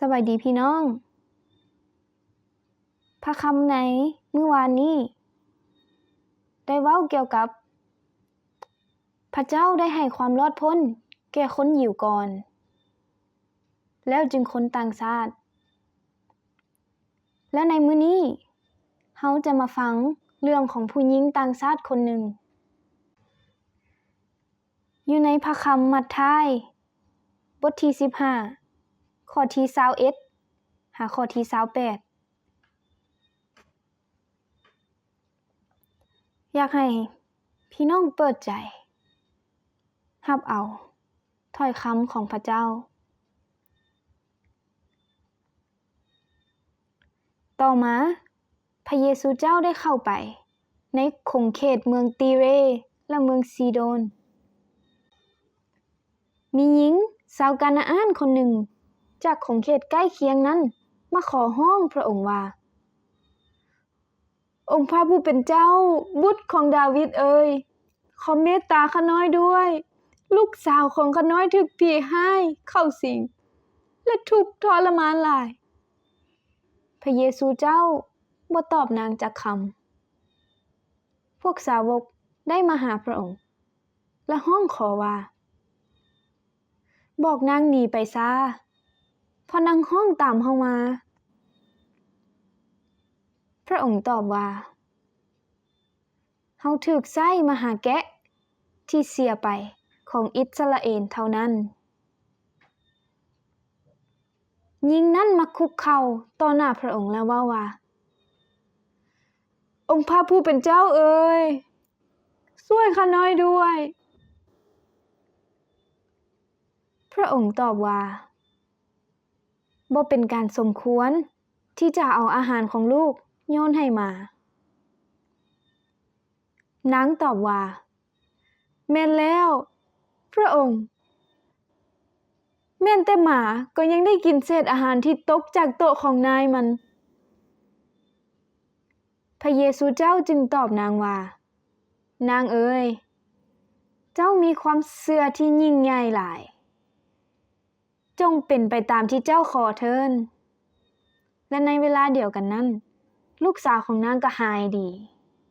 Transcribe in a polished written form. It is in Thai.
สวัสดีพี่น้องพระคำในเมื่อวานนี้ได้เว้าเกี่ยวกับพระเจ้าได้ให้ความรอดพ้นแก่คนยิวก่อนแล้วจึงคนต่างชาติและในมื้อนี้เฮาจะมาฟังเรื่องของผู้หญิงต่างชาติคนหนึ่งอยู่ในพระคำมัทธิวบทที่15ข้อที่21หาข้อที่28อยากให้พี่น้องเปิดใจรับเอาถ้อยคำของพระเจ้าต่อมาพระเยซูเจ้าได้เข้าไปในขงเขตเมืองตีเรและเมืองซีโดนมีหญิงชาวกานาอานคนหนึ่งจากขงเขตใกล้เคียงนั้นมาขอร้องพระองค์ว่าองค์พระผู้เป็นเจ้าบุตรของดาวิดเอ๋ยขอเมตตาข้าน้อยด้วยลูกสาวของข้าน้อยถูกผีร้ายเข้าสิงและทุกข์ทรมานหลายพระเยซูเจ้าบ่ตอบนางจักคำพวกสาวกได้มาหาพระองค์และร้องขอว่าบอกนางหนีไปซะเพราะนางร้องตามเฮามาพระองค์ตอบว่าเฮาถูกใช้มาหาแกะที่เสียไปของอิสราเอลเท่านั้นหญิงนั้นมาคุกเข่าต่อหน้าพระองค์แล้วว่าองค์พระผู้เป็นเจ้าเอ๋ยช่วยข้าน้อยด้วยพระองค์ตอบว่าบ่เป็นการสมควรที่จะเอาอาหารของลูกโยนให้มานางตอบว่าแม่นแล้วพระองค์แม่นแต่หมาก็ยังได้กินเศษอาหารที่ตกจากโต๊ะของนายมันพระเยซูเจ้าจึงตอบนางว่านางเอ๋ยเจ้ามีความเชื่อที่ยิ่งใหญ่หลายจงเป็นไปตามที่เจ้าขอเถิดและในเวลาเดียวกันนั้นลูกสาวของนางก็หายดี